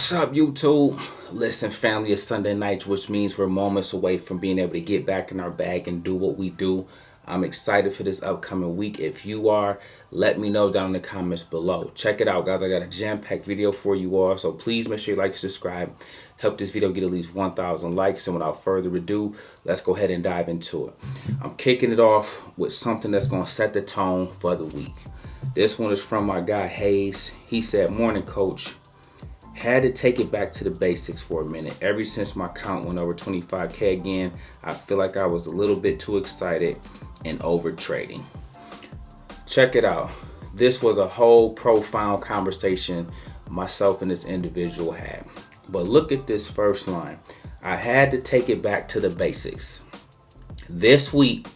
What's up, YouTube? Listen, family, it's Sunday night, which means we're moments away from being able to get back in our bag and do what we do. I'm excited for this upcoming week. If you are, let me know down in the comments below. Check it out, guys. I got a jam-packed video for you all, so please make sure you like and subscribe. Help this video get at least 1,000 likes. And without further ado, let's go ahead and dive into it. I'm kicking it off with something that's going to set the tone for the week. This one is from my guy, Hayes. He said, "Morning, coach. Had to take it back to the basics for a minute. Ever since my count went over 25K again, I feel like I was a little bit too excited and over trading." Check it out. This was a whole profound conversation myself and this individual had. But look at this first line. I had to take it back to the basics. This week,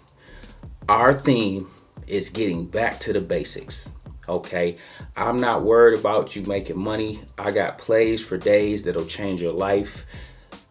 our theme is getting back to the basics. Okay, I'm not worried about you making money. I got plays for days that'll change your life.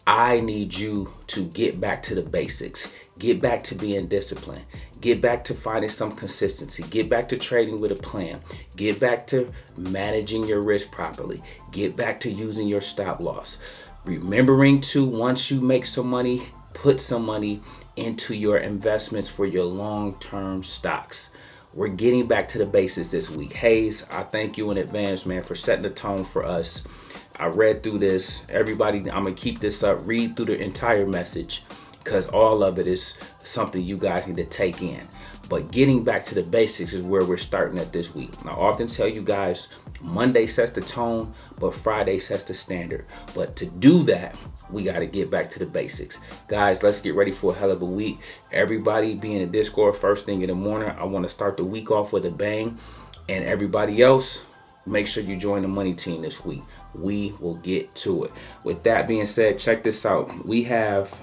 I need you to get back to the basics. Get back to being disciplined. Get back to finding some consistency. Get back to trading with a plan. Get back to managing your risk properly. Get back to using your stop loss. Remembering to, once you make some money, put some money into your investments for your long-term stocks. We're getting back to the basics this week. Hayes, I thank you in advance, man, for setting the tone for us. I read through this. Everybody, I'm going to keep this up. Read through the entire message because all of it is something you guys need to take in. But getting back to the basics is where we're starting at this week. I often tell you guys, Monday sets the tone, but Friday sets the standard. But to do that, we got to get back to the basics. Guys, let's get ready for a hell of a week. Everybody be in the Discord first thing in the morning. I want to start the week off with a bang. And everybody else, make sure you join the money team this week. We will get to it. With that being said, check this out. We have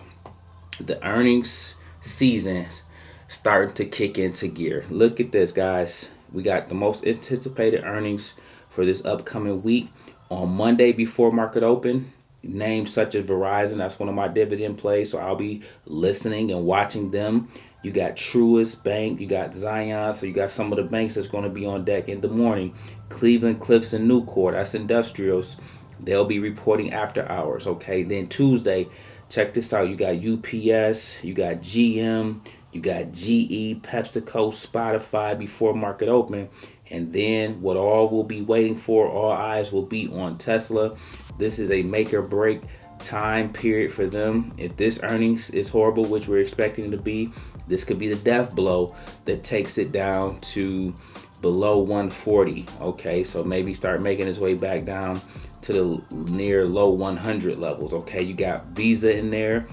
the earnings seasons starting to kick into gear. Look at this, guys. We got the most anticipated earnings for this upcoming week on Monday before market open. Names such as Verizon, that's one of my dividend plays, so I'll be listening and watching them. You got Truist Bank, you got Zion, so you got some of the banks that's going to be on deck in the morning. Cleveland Cliffs and Newport, that's industrials. They'll be reporting after hours, okay? Then Tuesday, check this out. You got UPS, you got GM, you got GE, PepsiCo, Spotify before market open. And then what all we'll be waiting for, all eyes will be on Tesla. This is a make or break time period for them. If this earnings is horrible, which we're expecting it to be, this could be the death blow that takes it down to below 140. Okay, so maybe start making its way back down to the near low 100 levels. Okay, you got Visa in there,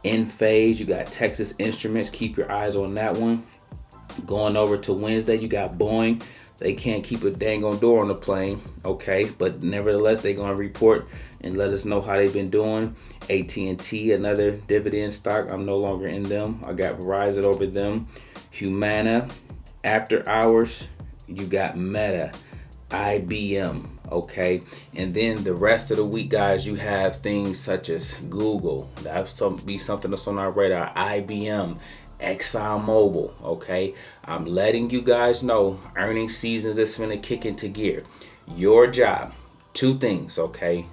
Enphase, you got Texas Instruments. Keep your eyes on that one. Going over to Wednesday, you got Boeing. They can't keep a dang on door on the plane, okay? But nevertheless, they're going to report and let us know how they've been doing. AT&T, another dividend stock. I'm no longer in them. I got Verizon over them. Humana, after hours, you got Meta, IBM, okay? And then the rest of the week, guys, you have things such as Google. That'll be something that's on our radar. IBM, ExxonMobil, okay? I'm letting you guys know earnings seasons is going to kick into gear. Your job, two things, okay?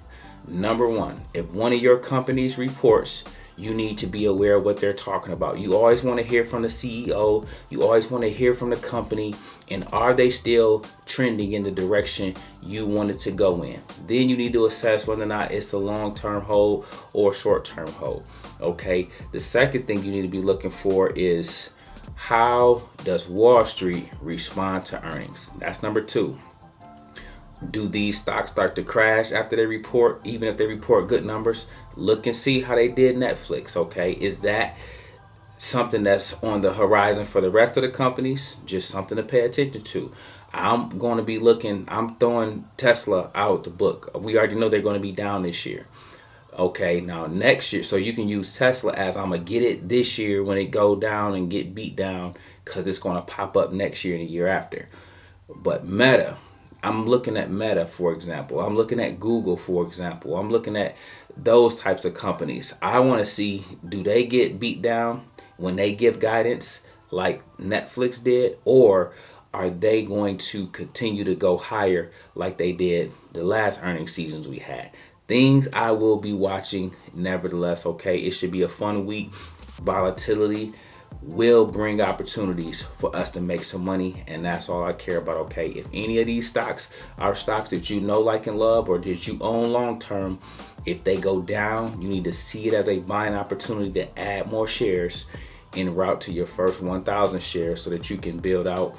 Number one, if one of your companies reports, you need to be aware of what they're talking about. You always want to hear from the CEO. You always want to hear from the company. And are they still trending in the direction you wanted to go in? Then you need to assess whether or not it's a long-term hold or short-term hold. Okay. The second thing you need to be looking for is how does Wall Street respond to earnings? That's number two. Do these stocks start to crash after they report, even if they report good numbers? Look and see how they did Netflix, okay? Is that something that's on the horizon for the rest of the companies? Just something to pay attention to. I'm going to be looking, I'm throwing Tesla out the book. We already know they're going to be down this year. Okay, now next year, so you can use Tesla as I'm going to get it this year when it go down and get beat down because it's going to pop up next year and the year after. But Meta, I'm looking at Meta, for example. I'm looking at Google, for example. I'm looking at those types of companies. I want to see, do they get beat down when they give guidance like Netflix did, or are they going to continue to go higher like they did the last earnings seasons we had? things I will be watching nevertheless, okay? It should be a fun week. Volatility will bring opportunities for us to make some money, and that's all I care about, okay? If any of these stocks are stocks that you know, like, and love, or that you own long term, if they go down, you need to see it as a buying opportunity to add more shares en route to your first 1,000 shares so that you can build out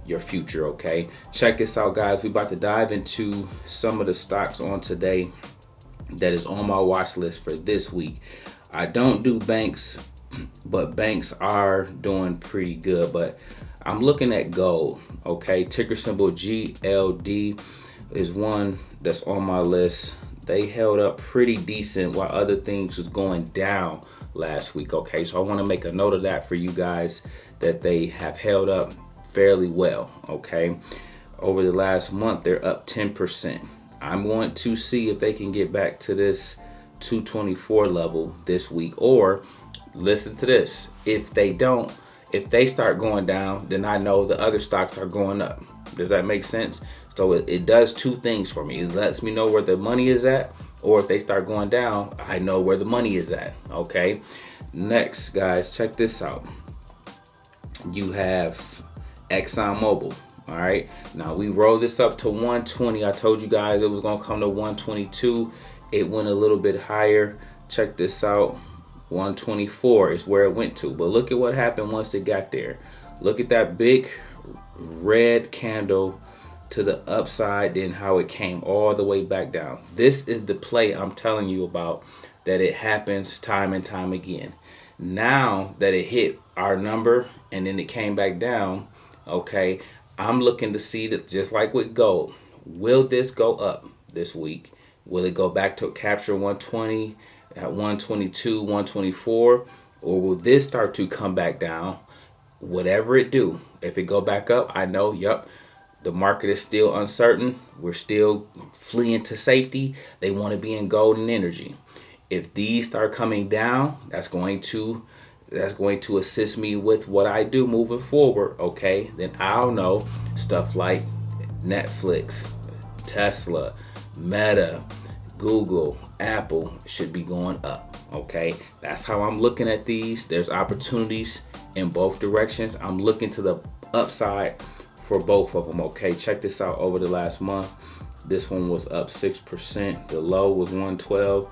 your future, okay? Check this out, guys. We're about to dive into some of the stocks on today that is on my watch list for this week. I don't do banks, but banks are doing pretty good. But I'm looking at gold, okay? Ticker symbol GLD is one that's on my list. They held up pretty decent while other things was going down last week, okay? So I want to make a note of that for you guys, that they have held up fairly well, okay? Over the last month, they're up 10%. I'm going to see if they can get back to this 224 level this week, or listen to this, if they don't, if they start going down, then I know the other stocks are going up. Does that make sense? So it does two things for me. It lets me know where the money is at, or if they start going down, I know where the money is at, okay? Next, guys, check this out. You have ExxonMobil. All right, now we rolled this up to 120. I told you guys it was gonna come to 122. It went a little bit higher. Check this out. 124 is where it went to. But look at what happened once it got there. Look at that big red candle to the upside, then how it came all the way back down. This is the play I'm telling you about, that it happens time and time again. Now that it hit our number and then it came back down, okay, I'm looking to see that, just like with gold, will this go up this week? Will it go back to capture 120 at 122, 124? Or will this start to come back down? Whatever it do, if it go back up, I know, yep, the market is still uncertain. We're still fleeing to safety. They want to be in gold and energy. If these start coming down, that's going to assist me with what I do moving forward, okay? Then I'll know stuff like Netflix, Tesla, Meta, Google, Apple should be going up, okay? That's how I'm looking at these. There's opportunities in both directions. I'm looking to the upside for both of them, okay? Check this out. Over the last month, this one was up 6%. The low was 112.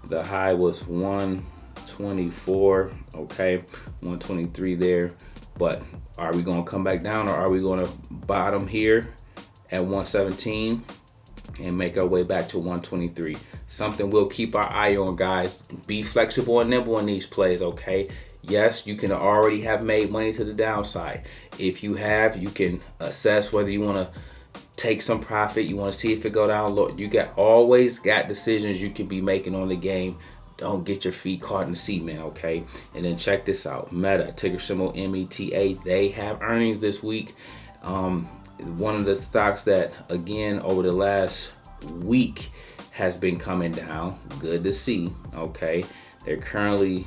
The high was 124, okay, 123 there. But are we going to come back down, or are we going to bottom here at 117 and make our way back to 123? Something we'll keep our eye on, guys. Be flexible and nimble in these plays, okay? Yes, you can already have made money to the downside. If you have, you can assess whether you want to take some profit. You want to see if it go down low. You always got decisions you can be making on the game. Don't get your feet caught in the cement, okay? And then check this out. Meta, ticker symbol META. They have earnings this week. One of the stocks that, again, over the last week has been coming down. Good to see, okay? They're currently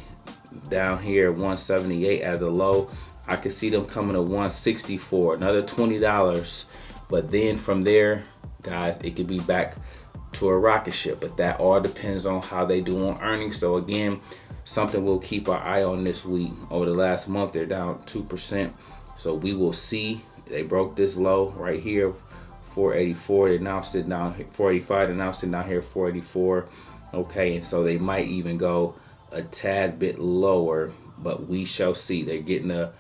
down here at 178 as a low. I could see them coming to 164, another $20. But then from there, guys, it could be back to a rocket ship. But that all depends on how they do on earnings. So again, something we'll keep our eye on this week. Over the last month, they're down 2%. So we will see. They broke this low right here, 484. They're now sitting down 485. They're now sitting down here 484. Okay, and so they might even go a tad bit lower, but we shall see. They're getting a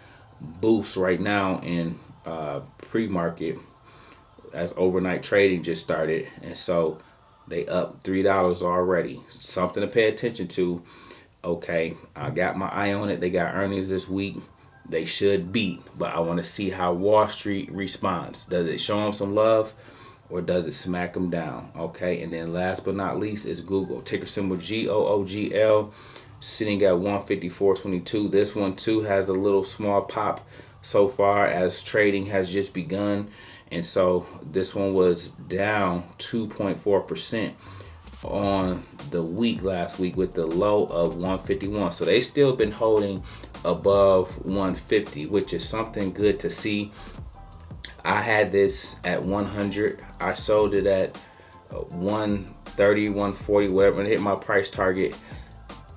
boost right now in pre-market, as overnight trading just started, and so they up $3 already. Something to pay attention to. Okay, I got my eye on it. They got earnings this week. They should beat, but I want to see how Wall Street responds. Does it show them some love, or does it smack them down? Okay, and then last but not least is Google. Ticker symbol GOOGL, sitting at 154.22. This one too has a little small pop so far, as trading has just begun. And so this one was down 2.4% on the week last week, with the low of 151. So they still been holding above 150, which is something good to see. I had this at 100. I sold it at 130, 140, whatever, to hit my price target,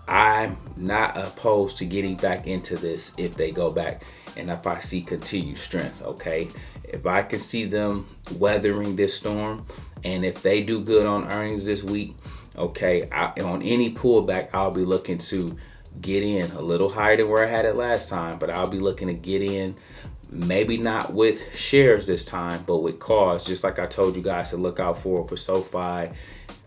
I'm not opposed to getting back into this if they go back and if I see continued strength, okay? If I can see them weathering this storm, and if they do good on earnings this week, okay, on any pullback, I'll be looking to get in a little higher than where I had it last time, but I'll be looking to get in, maybe not with shares this time, but with calls, just like I told you guys to look out for SoFi,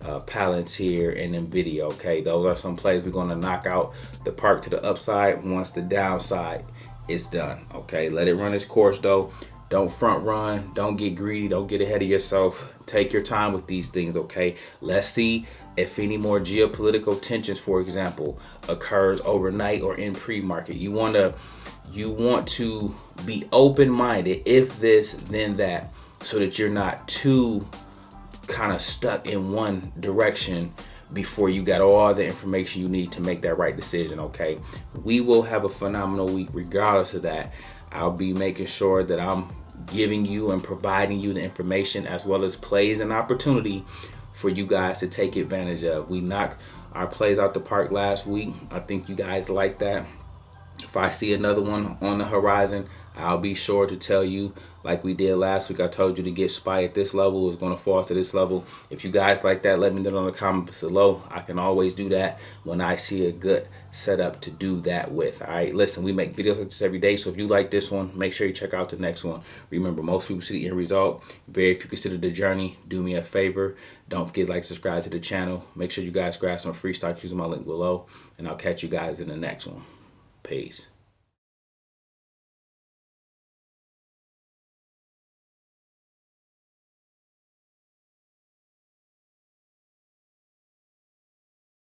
Palantir, and NVIDIA, okay? Those are some plays we're going to knock out the park to the upside once the downside is done, okay? Let it run its course, though. Don't front run. Don't get greedy. Don't get ahead of yourself. Take your time with these things, okay? Let's see if any more geopolitical tensions, for example, occurs overnight or in pre-market. You want to be open-minded, if this, then that, so that you're not too kind of stuck in one direction before you got all the information you need to make that right decision, okay? We will have a phenomenal week regardless of that. I'll be making sure that I'm giving you and providing you the information as well as plays and opportunity for you guys to take advantage of. We knocked our plays out the park last week. I think you guys like that. If I see another one on the horizon, I'll be sure to tell you, like we did last week. I told you to get SPY at this level. It's going to fall to this level. If you guys like that, let me know in the comments below. I can always do that when I see a good setup to do that with. All right, listen, we make videos like this every day. So if you like this one, make sure you check out the next one. Remember, most people see the end result. Very few consider the journey. Do me a favor. Don't forget to like, subscribe to the channel. Make sure you guys grab some free stock using my link below. And I'll catch you guys in the next one. Peace.